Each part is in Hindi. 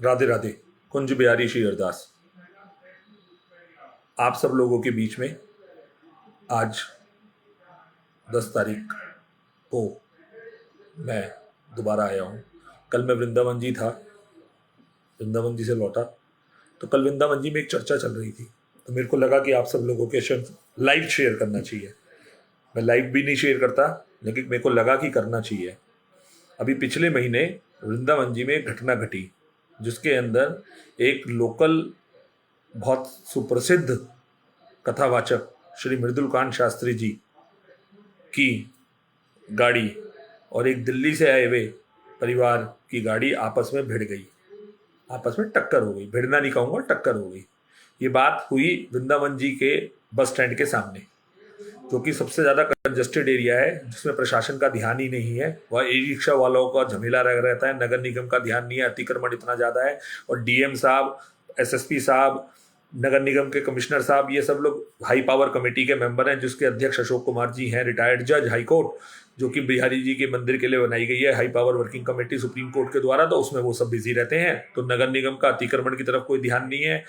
राधे राधे। कुंज बिहारी श्री अरदास आप सब लोगों के बीच में आज 10 तारीख को मैं दोबारा आया हूँ। कल मैं वृंदावन जी था, वृंदावन जी से लौटा तो कल वृंदावन जी में एक चर्चा चल रही थी, तो मेरे को लगा कि आप सब लोगों के साथ लाइव शेयर करना चाहिए। मैं लाइव भी नहीं शेयर करता, लेकिन मेरे को लगा कि करना चाहिए। अभी पिछले महीने वृंदावन जी में एक घटना घटी, जिसके अंदर एक लोकल बहुत सुप्रसिद्ध कथावाचक श्री मृदुलकांत शास्त्री जी की गाड़ी और एक दिल्ली से आए हुए परिवार की गाड़ी आपस में भिड़ गई, आपस में टक्कर हो गई। भिड़ना नहीं कहूँगा, टक्कर हो गई। ये बात हुई वृंदावन जी के बस स्टैंड के सामने, जो कि सबसे ज़्यादा कंजस्टेड एरिया है, जिसमें प्रशासन का ध्यान ही नहीं है। वह ई रिक्शा वालों का झमेला रहता है, नगर निगम का ध्यान नहीं है, अतिक्रमण इतना ज़्यादा है। और डीएम साहब, एसएसपी साहब, नगर निगम के कमिश्नर साहब, ये सब लोग हाई पावर कमेटी के मेंबर हैं, जिसके अध्यक्ष अशोक कुमार जी हैं, रिटायर्ड जज हाई कोर्ट, जो कि बिहारी जी के मंदिर के लिए बनाई गई है high power working committee supreme court के द्वारा। तो उसमें वो सब बिजी रहते हैं। तो नगर निगम का अतिक्रमण की तरफ कोई ध्यान नहीं है,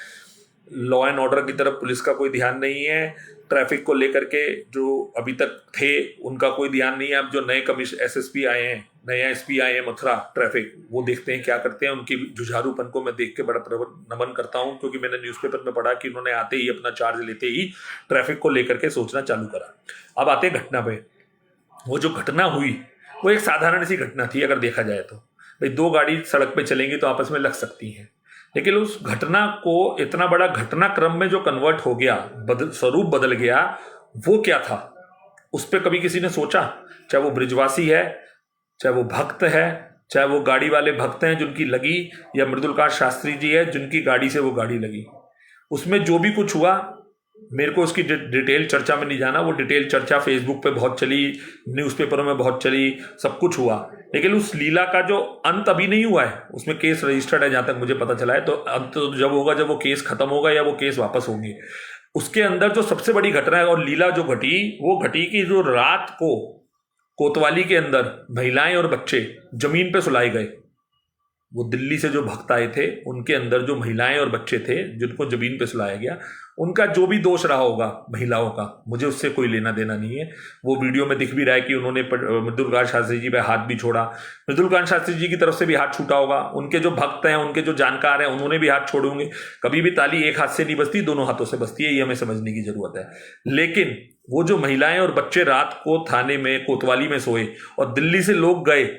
लॉ एंड ऑर्डर की तरफ पुलिस का कोई ध्यान नहीं है, ट्रैफिक को लेकर के जो अभी तक थे उनका कोई ध्यान नहीं है। अब जो नए एसएसपी आए हैं, नए एसपी आए हैं मथुरा ट्रैफिक, वो देखते हैं क्या करते हैं। उनकी जुझारूपन को मैं देख के बड़ा नमन करता हूं, क्योंकि मैंने न्यूज़पेपर में पढ़ा कि उन्होंने आते ही, अपना चार्ज लेते ही ट्रैफिक को लेकर के सोचना चालू करा। अब आते घटना पे। वो जो घटना हुई वो एक साधारण सी घटना थी अगर देखा जाए तो। भाई, दो गाड़ी सड़क पे चलेंगी तो आपस में लग सकती हैं, लेकिन उस घटना को इतना बड़ा घटनाक्रम में जो कन्वर्ट हो गया, स्वरूप बदल गया, वो क्या था उस पर कभी किसी ने सोचा? चाहे वो ब्रिजवासी है, चाहे वो भक्त है, चाहे वो गाड़ी वाले भक्त हैं जिनकी लगी, या मृदुलकांत शास्त्री जी है जिनकी गाड़ी से वो गाड़ी लगी। उसमें जो भी कुछ हुआ, मेरे को उसकी डिटेल चर्चा में नहीं जाना। वो डिटेल चर्चा फेसबुक पे बहुत चली, न्यूज़पेपरों में बहुत चली, सब कुछ हुआ। लेकिन उस लीला का जो अंत अभी नहीं हुआ है, उसमें केस रजिस्टर्ड है जहाँ तक मुझे पता चला है। तो अंत तो जब होगा जब वो केस खत्म होगा या वो केस वापस होंगे। उसके अंदर जो सबसे बड़ी घटना है और लीला जो घटी, वो घटी कि जो रात को कोतवाली के अंदर महिलाएं और बच्चे जमीन पे सुलाए गए। वो दिल्ली से जो भक्त आए थे, उनके अंदर जो महिलाएं और बच्चे थे जिनको जमीन पे सुलाया गया, उनका जो भी दोष रहा होगा महिलाओं का, मुझे उससे कोई लेना देना नहीं है। वो वीडियो में दिख भी रहा है कि उन्होंने मृदुलकांत शास्त्री जी पे हाथ भी छोड़ा। मृदुलकांत शास्त्री जी की तरफ से भी हाथ छूटा होगा, उनके जो भक्त हैं, उनके जो जानकार हैं, उन्होंने भी हाथ छोड़े होंगे। कभी भी ताली एक हाथ से नहीं बजती, दोनों हाथों से बजती है, ये हमें समझने की जरूरत है। लेकिन वो जो महिलाएं और बच्चे रात को थाने में कोतवाली में सोए और दिल्ली से लोग गए,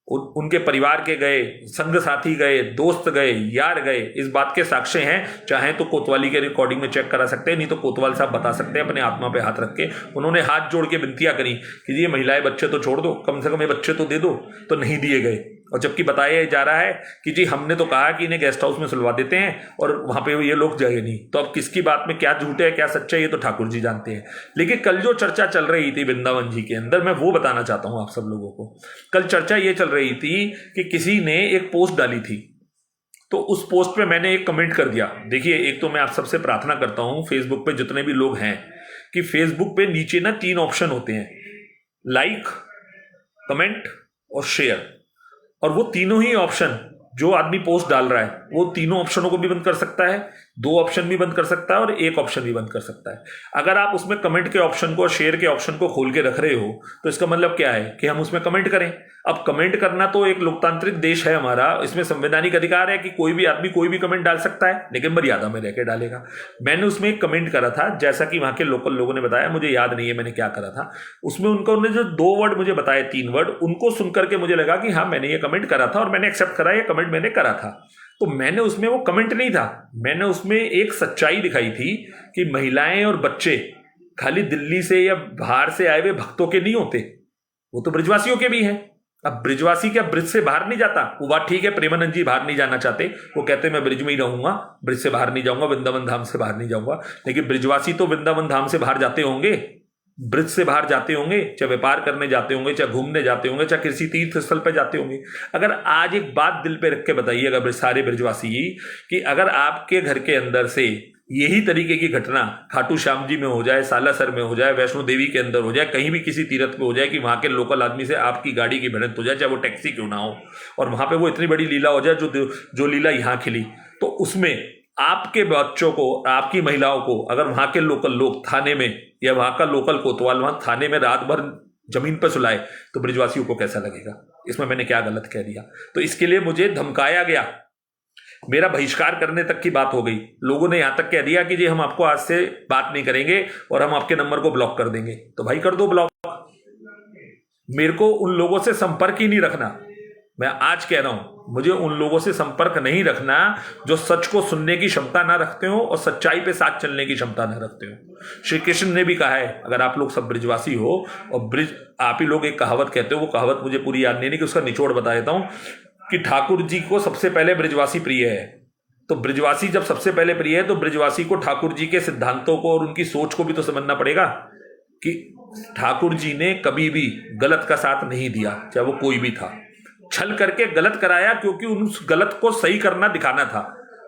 उनके परिवार के गए, संग साथी गए, दोस्त गए, यार गए, इस बात के साक्ष्य हैं। चाहे तो कोतवाली के रिकॉर्डिंग में चेक करा सकते हैं, नहीं तो कोतवाल साहब बता सकते हैं अपने आत्मा पे हाथ रख के। उन्होंने हाथ जोड़ के विनतियां करी कि ये महिलाएं बच्चे तो छोड़ दो, कम से कम ये बच्चे तो दे दो, तो नहीं दिए गए। और जबकि बताया जा रहा है कि जी हमने तो कहा कि इन्हें गेस्ट हाउस में सुलवा देते हैं और वहां पे ये लोग गए नहीं। तो अब किसकी बात में क्या झूठ है क्या सच्चा है, ये तो ठाकुर जी जानते हैं। लेकिन कल जो चर्चा चल रही थी वृंदावन जी के अंदर, मैं वो बताना चाहता हूं आप सब लोगों को। कल चर्चा ये चल रही थी कि किसी ने एक पोस्ट डाली थी, तो उस पोस्ट पे मैंने एक कमेंट कर दिया। देखिए, एक तो मैं आप सबसे प्रार्थना करता हूं, फेसबुक पे जितने भी लोग हैं, कि फेसबुक पे नीचे ना 3 ऑप्शन होते हैं, लाइक, कमेंट और शेयर। और वो तीनों ही ऑप्शन जो आदमी पोस्ट डाल रहा है, वो तीनों ऑप्शनों को भी बंद कर सकता है, 2 ऑप्शन भी बंद कर सकता है और 1 ऑप्शन भी बंद कर सकता है। अगर आप उसमें कमेंट के ऑप्शन को और शेयर के ऑप्शन को खोल के रख रहे हो, तो इसका मतलब क्या है कि हम उसमें कमेंट करें। अब कमेंट करना तो एक लोकतांत्रिक देश है हमारा, इसमें संवैधानिक अधिकार है कि कोई भी आदमी कोई भी कमेंट डाल सकता है, लेकिन मर्यादा में रहकर डालेगा। मैंने उसमें एक कमेंट करा था, जैसा कि वहां के लोकल लोगों ने बताया, मुझे याद नहीं है मैंने क्या करा था। उसमें उन्होंने जो 2 वर्ड मुझे बताए, 3 वर्ड, उनको सुनकर के मुझे लगा कि हाँ, मैंने ये कमेंट करा था और मैंने एक्सेप्ट करा, ये कमेंट मैंने करा था। तो मैंने उसमें, वो कमेंट नहीं था, मैंने उसमें एक सच्चाई दिखाई थी कि महिलाएं और बच्चे खाली दिल्ली से या बाहर से आए हुए भक्तों के नहीं होते, वो तो ब्रिजवासियों के भी हैं। अब ब्रिजवासी क्या ब्रिज से बाहर नहीं जाता? वो बात ठीक है, प्रेमानंद जी बाहर नहीं जाना चाहते, वो कहते मैं ब्रिज में ही रहूंगा, ब्रिज से बाहर नहीं जाऊंगा, वृंदावन धाम से बाहर नहीं जाऊंगा। लेकिन ब्रिजवासी तो वृंदावन धाम से बाहर जाते होंगे, ब्रिज से बाहर जाते होंगे, चाहे व्यापार करने जाते होंगे, चाहे घूमने जाते होंगे, चाहे किसी तीर्थ स्थल पर जाते होंगे। अगर आज एक बात दिल पे रख के बताइएगा सारे ब्रिजवासी, कि अगर आपके घर के अंदर से यही तरीके की घटना खाटू श्याम जी में हो जाए, सालासर में हो जाए, वैष्णो देवी के अंदर हो जाए, कहीं भी किसी तीर्थ पे हो जाए कि वहाँ के लोकल आदमी से आपकी गाड़ी की भिड़ंत हो जाए, चाहे वो टैक्सी क्यों ना हो, और वहाँ पे वो इतनी बड़ी लीला हो जाए जो लीला यहाँ खिली, तो उसमें आपके बच्चों को, आपकी महिलाओं को अगर वहाँ के लोकल लोग थाने में या वहाँ का लोकल कोतवाल वहाँ थाने में रात भर जमीन पर सुलाए तो ब्रिजवासियों को कैसा लगेगा? इसमें मैंने क्या गलत कह दिया? तो इसके लिए मुझे धमकाया गया, मेरा बहिष्कार करने तक की बात हो गई। लोगों ने यहां तक कह दिया कि जी हम आपको आज से बात नहीं करेंगे और हम आपके नंबर को ब्लॉक कर देंगे। तो भाई कर दो ब्लॉक, मेरे को उन लोगों से संपर्क ही नहीं रखना। मैं आज कह रहा हूं, मुझे उन लोगों से संपर्क नहीं रखना जो सच को सुनने की क्षमता ना रखते हो और सच्चाई पे साथ चलने की क्षमता ना रखते हो। श्री कृष्ण ने भी कहा है, अगर आप लोग सब ब्रिजवासी हो और ब्रिज, आप ही लोग एक कहावत कहते हो, वो कहावत मुझे पूरी याद नहीं कि उसका निचोड़ बता देता हूं कि ठाकुर जी को सबसे पहले ब्रिजवासी प्रिय है। तो ब्रिजवासी जब सबसे पहले प्रिय है तो ब्रिजवासी को ठाकुर जी के सिद्धांतों को और उनकी सोच को भी तो समझना पड़ेगा कि ठाकुर जी ने कभी भी गलत का साथ नहीं दिया, चाहे वो कोई भी था। छल करके गलत कराया क्योंकि उस गलत को सही करना दिखाना था,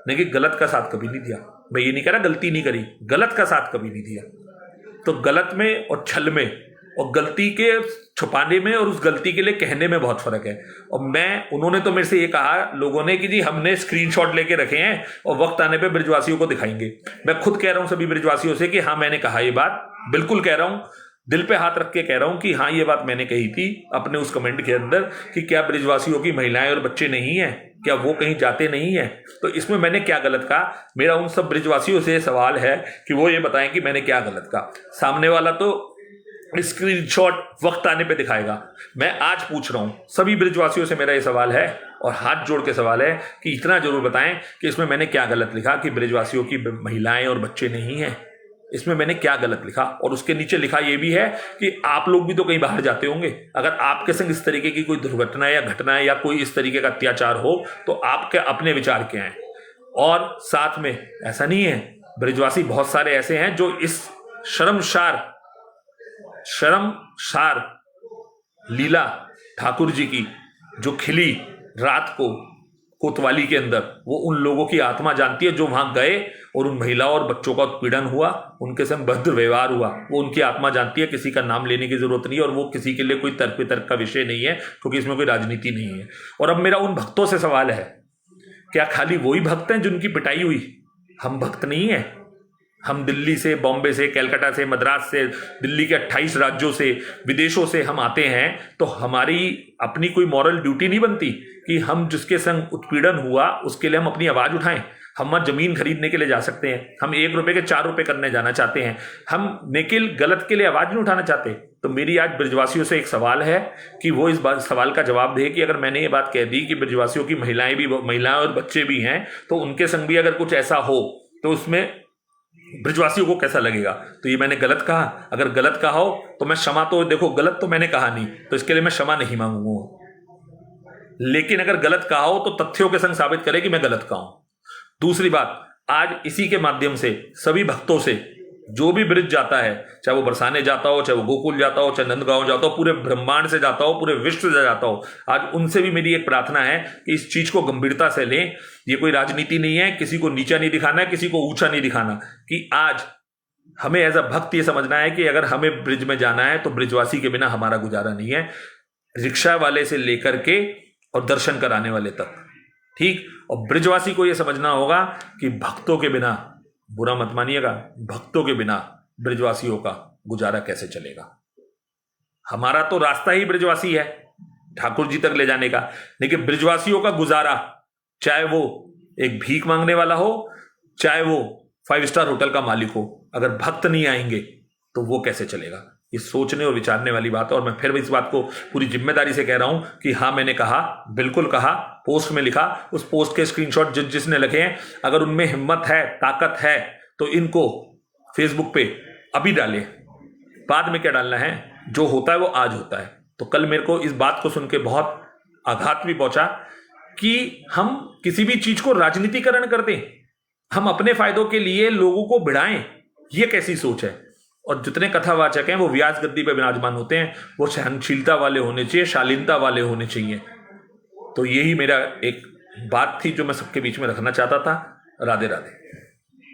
लेकिन गलत का साथ कभी नहीं दिया। मैं ये नहीं कह रहा गलती नहीं करी, गलत का साथ कभी नहीं दिया। तो गलत में और छल में और गलती के छुपाने में और उस गलती के लिए कहने में बहुत फर्क है। और उन्होंने तो मेरे से ये कहा लोगों ने कि जी हमने स्क्रीनशॉट लेके रखे हैं और वक्त आने पे ब्रिजवासियों को दिखाएंगे। मैं खुद कह रहा हूं सभी ब्रिजवासियों से कि हाँ मैंने कहा, ये बात बिल्कुल कह रहा हूं, दिल पे हाथ रख के कह रहा हूं कि हाँ ये बात मैंने कही थी अपने उस कमेंट के अंदर कि क्या ब्रिजवासियों की महिलाएं और बच्चे नहीं है, क्या वो कहीं जाते नहीं है? तो इसमें मैंने क्या गलत कहा? मेरा उन सब ब्रिजवासियों से सवाल है कि वो ये बताएं कि मैंने क्या गलत कहा। सामने वाला तो स्क्रीनशॉट वक्त आने पे दिखाएगा। मैं आज पूछ रहा हूं सभी ब्रिजवासियों से, मेरा ये सवाल है और हाथ जोड़ के सवाल है कि इतना जरूर बताएं कि इसमें मैंने क्या गलत लिखा कि ब्रिजवासियों की महिलाएं और बच्चे नहीं हैं। इसमें मैंने क्या गलत लिखा? और उसके नीचे लिखा यह भी है कि आप लोग भी तो कहीं बाहर जाते होंगे, अगर आपके संग इस तरीके की कोई दुर्घटना या घटना या कोई इस तरीके का अत्याचार हो तो आपके अपने विचार क्या हैं? और साथ में ऐसा नहीं है, ब्रिजवासी बहुत सारे ऐसे हैं जो इस शर्मसार लीला ठाकुर जी की जो खिली रात को कोतवाली के अंदर, वो उन लोगों की आत्मा जानती है जो वहां गए और उन महिलाओं और बच्चों का उत्पीड़न हुआ, उनके संग भद्र व्यवहार हुआ, वो उनकी आत्मा जानती है। किसी का नाम लेने की जरूरत नहीं है और वो किसी के लिए कोई तर्क वितर्क का विषय नहीं है क्योंकि इसमें कोई राजनीति नहीं है। और अब मेरा उन भक्तों से सवाल है, क्या खाली वही भक्त हैं जिनकी पिटाई हुई? हम भक्त नहीं है, हम दिल्ली से, बॉम्बे से, कलकत्ता से, मद्रास से, दिल्ली के 28 राज्यों से, विदेशों से हम आते हैं तो हमारी अपनी कोई मॉरल ड्यूटी नहीं बनती कि हम जिसके संग उत्पीड़न हुआ उसके लिए हम अपनी आवाज उठाएं? हम जमीन खरीदने के लिए जा सकते हैं, हम 1 रुपए के 4 रुपए करने जाना चाहते हैं, हम निखिल गलत के लिए आवाज नहीं उठाना चाहते। तो मेरी आज ब्रिजवासियों से एक सवाल है कि वो इस सवाल का जवाब दे कि अगर मैंने ये बात कह दी कि ब्रिजवासियों की महिलाएं और बच्चे भी हैं तो उनके संग भी अगर कुछ ऐसा हो तो उसमें ब्रिजवासियों को कैसा लगेगा? तो ये मैंने गलत कहा, अगर गलत कहा हो तो मैं क्षमा, तो देखो गलत तो मैंने कहा नहीं तो इसके लिए मैं क्षमा नहीं मांगूंगा, लेकिन अगर गलत कहा हो तो तथ्यों के संग साबित करे कि मैं गलत कहा हूं। दूसरी बात, आज इसी के माध्यम से सभी भक्तों से, जो भी ब्रिज जाता है, चाहे वो बरसाने जाता हो, चाहे वो गोकुल जाता हो, चाहे नंदगांव जाता हो, पूरे ब्रह्मांड से जाता हो, पूरे विश्व से जाता हो, आज उनसे भी मेरी एक प्रार्थना है कि इस चीज को गंभीरता से लें। ये कोई राजनीति नहीं है, किसी को नीचा नहीं दिखाना है, किसी को ऊंचा नहीं दिखाना, कि आज हमें एज अ भक्त ये समझना है कि अगर हमें ब्रिज में जाना है तो ब्रिजवासी के बिना हमारा गुजारा नहीं है, रिक्शा वाले से लेकर के और दर्शन कराने वाले तक, ठीक। और ब्रिजवासी को यह समझना होगा कि भक्तों के बिना, बुरा मत मानिएगा, भक्तों के बिना ब्रिजवासियों का गुजारा कैसे चलेगा? हमारा तो रास्ता ही ब्रिजवासी है ठाकुर जी तक ले जाने का, लेकिन ब्रिजवासियों का गुजारा, चाहे वो एक भीख मांगने वाला हो, चाहे वो 5 स्टार होटल का मालिक हो, अगर भक्त नहीं आएंगे तो वो कैसे चलेगा? ये सोचने और विचारने वाली बात है। और मैं फिर इस बात को पूरी जिम्मेदारी से कह रहा हूं कि हाँ मैंने कहा, बिल्कुल कहा, पोस्ट में लिखा, उस पोस्ट के स्क्रीनशॉट जिसने लिखे हैं, अगर उनमें हिम्मत है, ताकत है तो इनको फेसबुक पे अभी डालें, बाद में क्या डालना है, जो होता है वो आज होता है। तो कल मेरे को इस बात को सुन के बहुत आघात भी पहुंचा कि हम किसी भी चीज को राजनीतिकरण कर दें, हम अपने फायदों के लिए लोगों को भिड़ाएं, ये कैसी सोच है? और जितने कथावाचक हैं वो व्यास गद्दी पे विराजमान होते हैं, वो सहनशीलता वाले होने चाहिए, शालीनता वाले होने चाहिए। तो यही मेरा एक बात थी जो मैं सबके बीच में रखना चाहता था। राधे राधे।